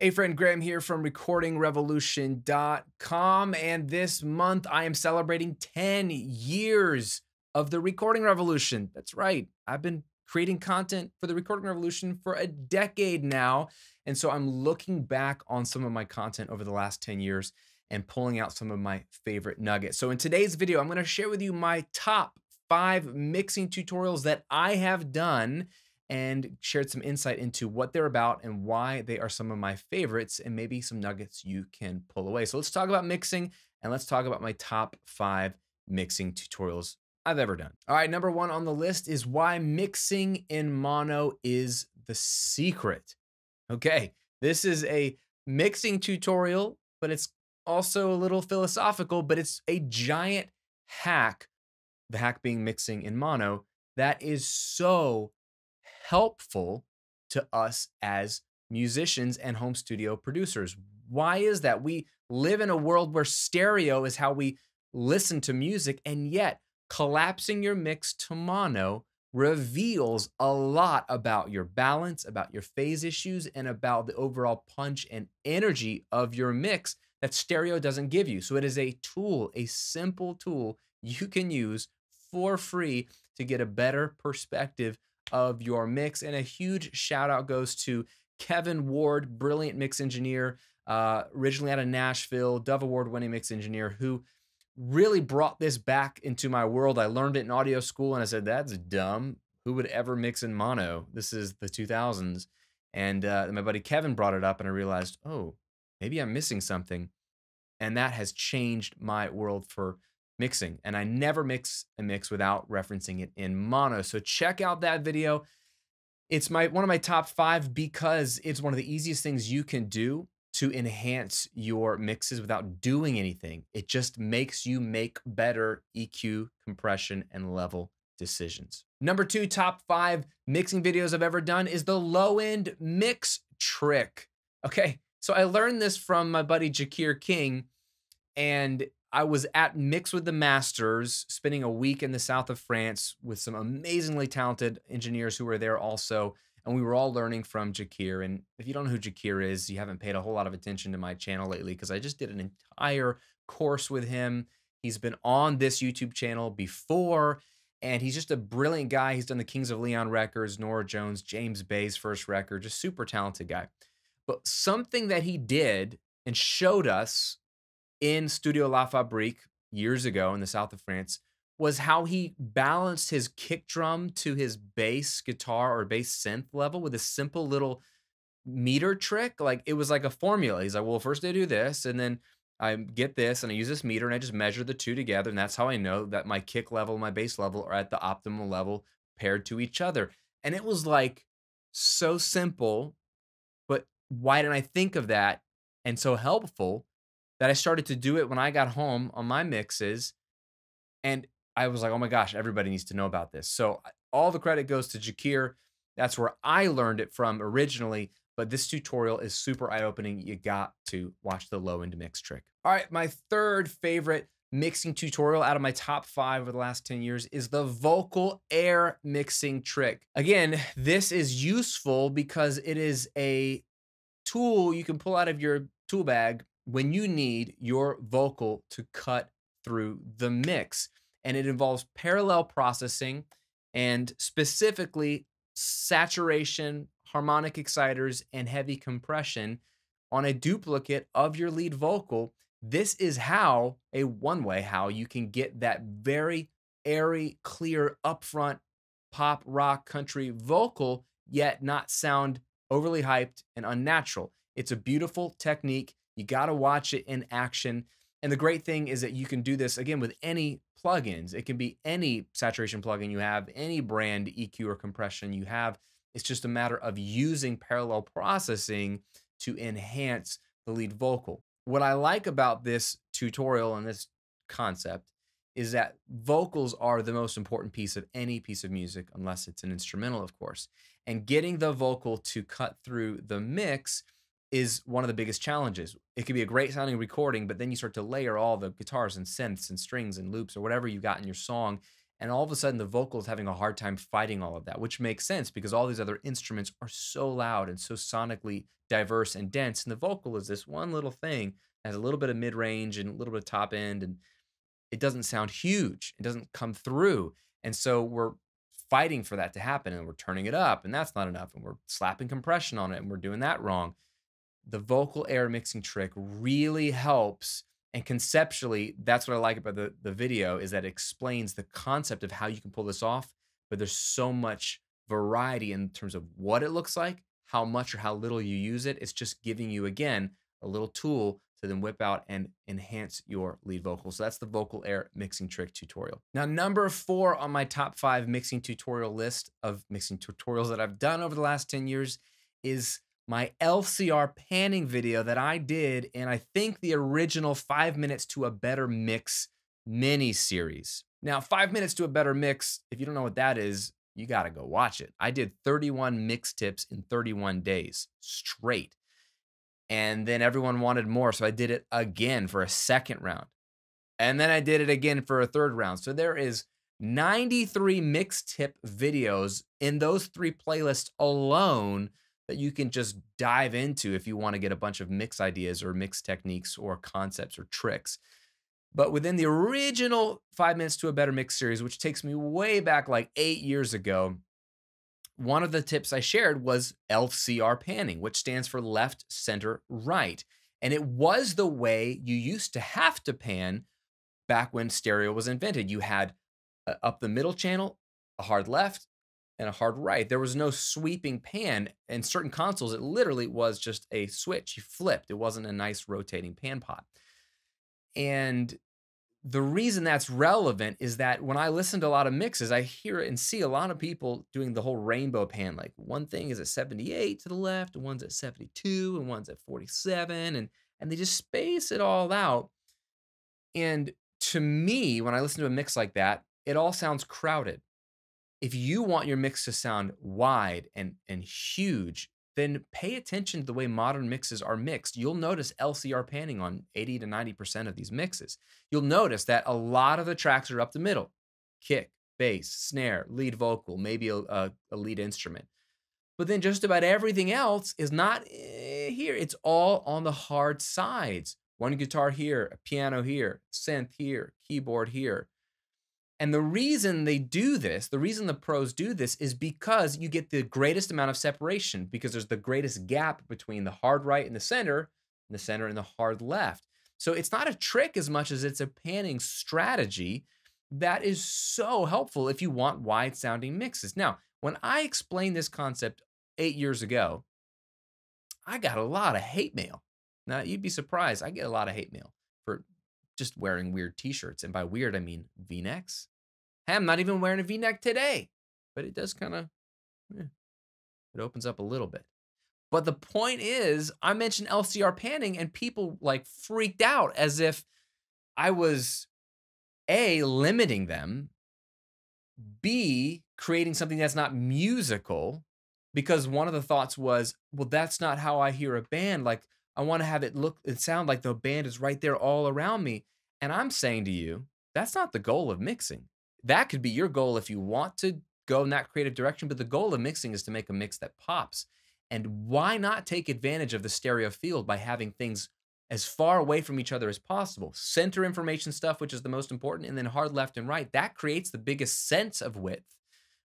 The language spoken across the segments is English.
Hey friend, Graham here from recordingrevolution.com, and this month I am celebrating 10 years of the recording revolution. That's right. I've been creating content for the recording revolution for a decade now, and so I'm looking back on some of my content over the last 10 years and pulling out some of my favorite nuggets. So in today's video, I'm going to share with you my top 5 mixing tutorials that I have done and shared some insight into what they're about and why they are some of my favorites, and maybe some nuggets you can pull away. So let's talk about mixing, and let's talk about my top 5 mixing tutorials I've ever done. All right, number 1 on the list is why mixing in mono is the secret. Okay, this is a mixing tutorial, but it's also a little philosophical, but it's a giant hack, the hack being mixing in mono, that is so helpful to us as musicians and home studio producers. Why is that? We live in a world where stereo is how we listen to music, and yet collapsing your mix to mono reveals a lot about your balance, about your phase issues, and about the overall punch and energy of your mix that stereo doesn't give you. So it is a tool, a simple tool you can use for free to get a better perspective of your mix. And a huge shout out goes to Kevin Ward, brilliant mix engineer, originally out of Nashville, Dove Award winning mix engineer, who really brought this back into my world. I learned it in audio school and I said, that's dumb. Who would ever mix in mono? This is the 2000s. And my buddy Kevin brought it up, and I realized, oh, maybe I'm missing something. And that has changed my world for mixing. And I never mix a mix without referencing it in mono. So check out that video. It's one of my top 5 because it's one of the easiest things you can do to enhance your mixes without doing anything. It just makes you make better EQ, compression, and level decisions. Number 2 top 5 mixing videos I've ever done is the low end mix trick. Okay, so I learned this from my buddy Jacquire King, and I was at Mix with the Masters, spending a week in the south of France with some amazingly talented engineers who were there also. And we were all learning from Jacquire. And if you don't know who Jacquire is, you haven't paid a whole lot of attention to my channel lately, because I just did an entire course with him. He's been on this YouTube channel before, and he's just a brilliant guy. He's done the Kings of Leon records, Nora Jones, James Bay's first record, just super talented guy. But something that he did and showed us in Studio La Fabrique years ago in the south of France was how he balanced his kick drum to his bass guitar or bass synth level with a simple little meter trick. Like, it was like a formula. He's like, well, first I do this, and then I get this, and I use this meter, and I just measure the two together, and that's how I know that my kick level and my bass level are at the optimal level paired to each other. And it was like so simple, but why didn't I think of that? And so helpful that I started to do it when I got home on my mixes. And I was like, oh my gosh, everybody needs to know about this. So all the credit goes to Jacquire. That's where I learned it from originally. But this tutorial is super eye-opening. You got to watch the low end mix trick. All right, my third favorite mixing tutorial out of my top 5 over the last 10 years is the vocal air mixing trick. Again, this is useful because it is a tool you can pull out of your tool bag when you need your vocal to cut through the mix. And it involves parallel processing, and specifically saturation, harmonic exciters, and heavy compression on a duplicate of your lead vocal. This is how, one way how you can get that very airy, clear, upfront pop, rock, country vocal, yet not sound overly hyped and unnatural. It's a beautiful technique. You got to watch it in action. And the great thing is that you can do this, again, with any plugins. It can be any saturation plugin you have, any brand EQ or compression you have. It's just a matter of using parallel processing to enhance the lead vocal. What I like about this tutorial and this concept is that vocals are the most important piece of any piece of music, unless it's an instrumental, of course. And getting the vocal to cut through the mix is one of the biggest challenges. It could be a great sounding recording, but then you start to layer all the guitars and synths and strings and loops or whatever you got in your song, And all of a sudden, the vocal is having a hard time fighting all of that, which makes sense because all these other instruments are so loud and so sonically diverse and dense. And the vocal is this one little thing that has a little bit of mid range and a little bit of top end. And it doesn't sound huge. It doesn't come through. And so we're fighting for that to happen and we're turning it up and that's not enough. And we're slapping compression on it and we're doing that wrong. The vocal air mixing trick really helps. And conceptually, that's what I like about the video is that it explains the concept of how you can pull this off. But there's so much variety in terms of what it looks like, how much or how little you use it. It's just giving you, again, a little tool to then whip out and enhance your lead vocal. So that's the vocal air mixing trick tutorial. Now, number 4 on my top 5 mixing tutorial list of mixing tutorials that I've done over the last 10 years is my LCR panning video that I did in, I think, the original 5 minutes to a better mix mini series. Now, 5 minutes to a better mix, if you don't know what that is, you got to go watch it. I did 31 mix tips in 31 days straight. And then everyone wanted more, so I did it again for a second round. And then I did it again for a third round. So there is 93 mix tip videos in those 3 playlists alone that you can just dive into if you want to get a bunch of mix ideas or mix techniques or concepts or tricks. But within the original 5 minutes to a better mix series, which takes me way back like 8 years ago, one of the tips I shared was LCR panning, which stands for left, center, right. And it was the way you used to have to pan back when stereo was invented. You had up the middle channel, a hard left, and a hard right. There was no sweeping pan. In certain consoles, it literally was just a switch. You flipped. It wasn't a nice rotating pan pot. And the reason that's relevant is that when I listen to a lot of mixes, I hear and see a lot of people doing the whole rainbow pan. Like one thing is at 78 to the left, and one's at 72, and one's at 47, and they just space it all out. And to me, when I listen to a mix like that, it all sounds crowded. If you want your mix to sound wide and huge, then pay attention to the way modern mixes are mixed. You'll notice LCR panning on 80 to 90% of these mixes. You'll notice that a lot of the tracks are up the middle. Kick, bass, snare, lead vocal, maybe a lead instrument. But then just about everything else is not here. It's all on the hard sides. One guitar here, a piano here, synth here, keyboard here. And the reason they do this, the reason the pros do this is because you get the greatest amount of separation because there's the greatest gap between the hard right and the center and the hard left. So it's not a trick as much as it's a panning strategy that is so helpful if you want wide sounding mixes. Now, when I explained this concept 8 years ago, I got a lot of hate mail. Now, you'd be surprised. I get a lot of hate mail for just wearing weird t-shirts. And by weird, I mean V-necks. Hey, I'm not even wearing a V-neck today, but it does kind of, it opens up a little bit. But the point is, I mentioned LCR panning and people like freaked out as if I was A, limiting them, B, creating something that's not musical, because one of the thoughts was, well, that's not how I hear a band. Like, I want to have it sound like the band is right there all around me. And I'm saying to you, that's not the goal of mixing. That could be your goal if you want to go in that creative direction, but the goal of mixing is to make a mix that pops. And why not take advantage of the stereo field by having things as far away from each other as possible? Center information stuff, which is the most important, and then hard left and right. That creates the biggest sense of width.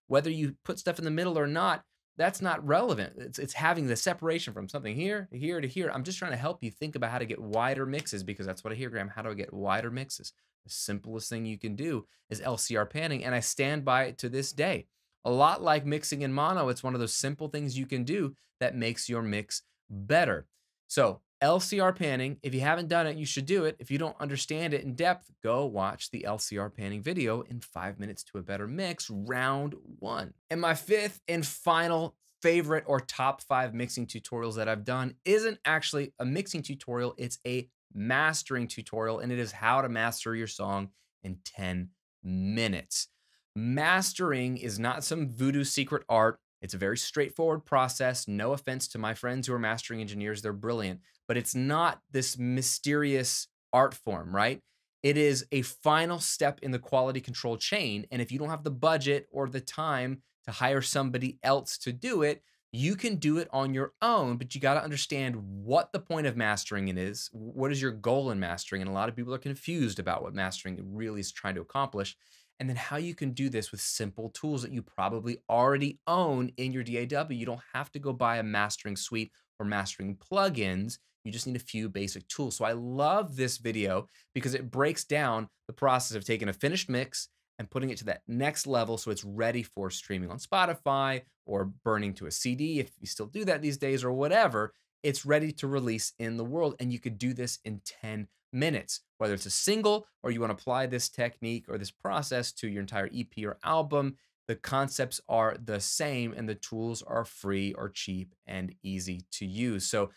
Whether you put stuff in the middle or not, that's not relevant. It's having the separation from something here to here to here. I'm just trying to help you think about how to get wider mixes because that's what I hear, Graham. How do I get wider mixes? The simplest thing you can do is LCR panning, and I stand by it to this day. A lot like mixing in mono, it's one of those simple things you can do that makes your mix better. So LCR panning, if you haven't done it, you should do it. If you don't understand it in depth, go watch the LCR panning video in 5 minutes to a better mix, round 1. And my 5th and final favorite or top 5 mixing tutorials that I've done isn't actually a mixing tutorial, it's a mastering tutorial, and it is how to master your song in 10 minutes. Mastering is not some voodoo secret art. It's a very straightforward process. No offense to my friends who are mastering engineers, they're brilliant, but it's not this mysterious art form, right? It is a final step in the quality control chain. And if you don't have the budget or the time to hire somebody else to do it, you can do it on your own, but you got to understand what the point of mastering it is. What is your goal in mastering? And a lot of people are confused about what mastering really is trying to accomplish. And then how you can do this with simple tools that you probably already own in your DAW. You don't have to go buy a mastering suite or mastering plugins. You just need a few basic tools. So I love this video because it breaks down the process of taking a finished mix and putting it to that next level so it's ready for streaming on Spotify or burning to a CD if you still do that these days or whatever. It's ready to release in the world, and you could do this in 10 minutes, whether it's a single or you want to apply this technique or this process to your entire EP or album. The concepts are the same and the tools are free or cheap and easy to use. So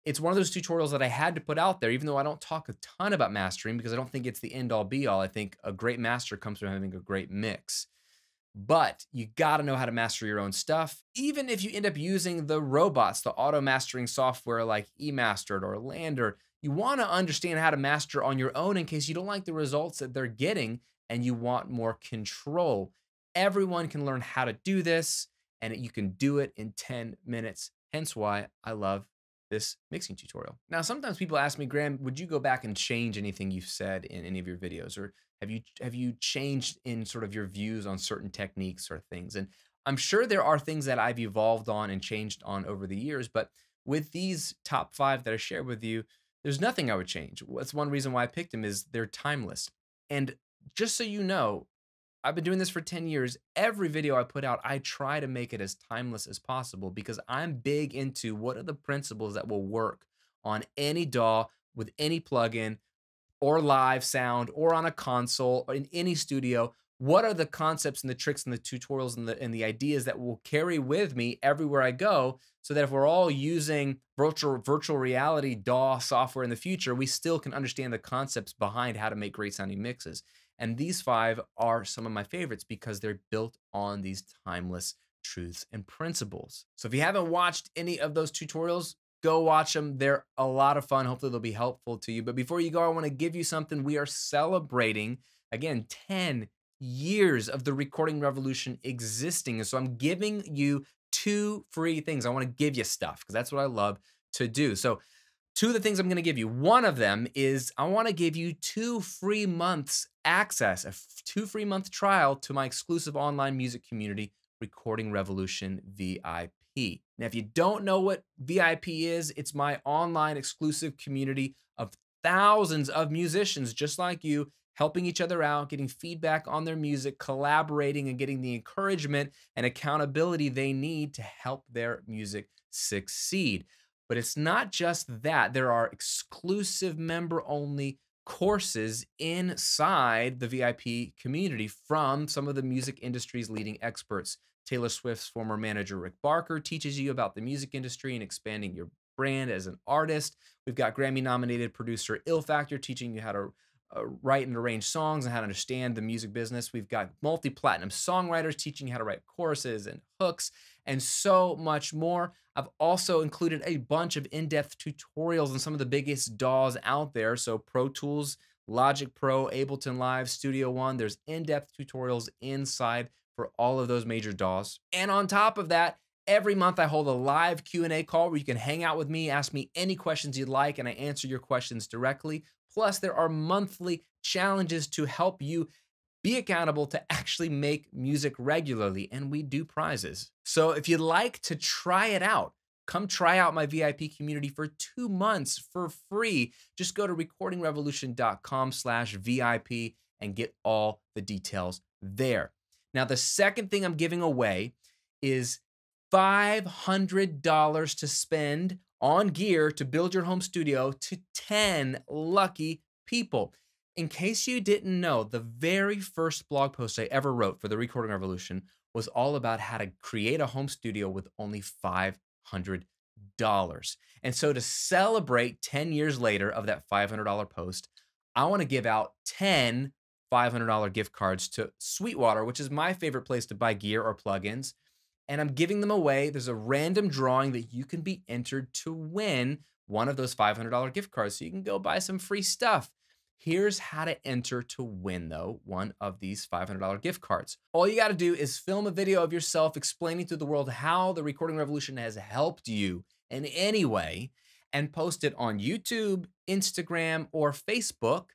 it's one of those tutorials that I had to put out there, even though I don't talk a ton about mastering because I don't think it's the end all be all. I think a great master comes from having a great mix. But you got to know how to master your own stuff. Even if you end up using the robots, the auto mastering software like eMastered or Lander, you want to understand how to master on your own in case you don't like the results that they're getting and you want more control. Everyone can learn how to do this, and you can do it in 10 minutes. Hence why I love this mixing tutorial. Now, sometimes people ask me, Graham, would you go back and change anything you've said in any of your videos? Or have you changed in sort of your views on certain techniques or things? And I'm sure there are things that I've evolved on and changed on over the years, but with these top 5 that I shared with you, there's nothing I would change. That's one reason why I picked them is they're timeless. And just so you know, I've been doing this for 10 years. Every video I put out, I try to make it as timeless as possible because I'm big into what are the principles that will work on any DAW with any plugin or live sound or on a console or in any studio. What are the concepts and the tricks and the tutorials and the ideas that will carry with me everywhere I go so that if we're all using virtual reality DAW software in the future, we still can understand the concepts behind how to make great sounding mixes. And these 5 are some of my favorites because they're built on these timeless truths and principles. So if you haven't watched any of those tutorials, go watch them. They're a lot of fun. Hopefully they'll be helpful to you. But before you go, I want to give you something. We are celebrating, again, 10 years of the recording revolution existing. And so I'm giving you 2 free things. I want to give you stuff because that's what I love to do. So 2 of the things I'm going to give you. One of them is I want to give you 2 free months access, a 2 free month trial to my exclusive online music community, Recording Revolution VIP. Now, if you don't know what VIP is, it's my online exclusive community of thousands of musicians just like you, helping each other out, getting feedback on their music, collaborating, and getting the encouragement and accountability they need to help their music succeed. But it's not just that. There are exclusive member-only courses inside the VIP community from some of the music industry's leading experts. Taylor Swift's former manager, Rick Barker, teaches you about the music industry and expanding your brand as an artist. We've got Grammy-nominated producer Ill Factor teaching you how to write and arrange songs and how to understand the music business. We've got multi-platinum songwriters teaching you how to write choruses and hooks and so much more. I've also included a bunch of in-depth tutorials on some of the biggest DAWs out there. So Pro Tools, Logic Pro, Ableton Live, Studio One. There's in-depth tutorials inside for all of those major DAWs. And on top of that, every month I hold a live Q&A call where you can hang out with me, ask me any questions you'd like, and I answer your questions directly. Plus, there are monthly challenges to help you be accountable to actually make music regularly, and we do prizes. So if you'd like to try it out, come try out my VIP community for 2 months for free. Just go to recordingrevolution.com/VIP and get all the details there. Now, the second thing I'm giving away is $500 to spend on gear to build your home studio to 10 lucky people. In case you didn't know, the very first blog post I ever wrote for the Recording Revolution was all about how to create a home studio with only $500. And so to celebrate 10 years later of that $500 post, I want to give out 10 $500 gift cards to Sweetwater, which is my favorite place to buy gear or plugins. And I'm giving them away. There's a random drawing that you can be entered to win one of those $500 gift cards. So you can go buy some free stuff. Here's how to enter to win, though, one of these $500 gift cards. All you got to do is film a video of yourself explaining to the world how the recording revolution has helped you in any way and post it on YouTube, Instagram, or Facebook,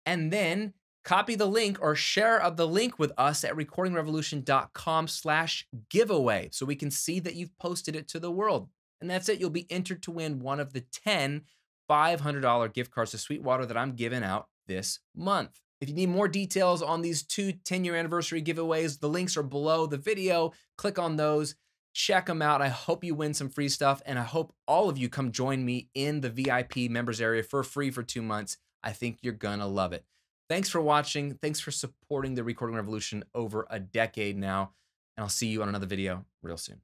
and then copy the link or share the link with us at recordingrevolution.com/giveaway so we can see that you've posted it to the world. And that's it. You'll be entered to win one of the 10 $500 gift cards to Sweetwater that I'm giving out this month. If you need more details on these two 10-year anniversary giveaways, the links are below the video. Click on those. Check them out. I hope you win some free stuff, and I hope all of you come join me in the VIP members area for free for 2 months. I think you're gonna love it. Thanks for watching. Thanks for supporting the Recording Revolution over a decade now, and I'll see you on another video real soon.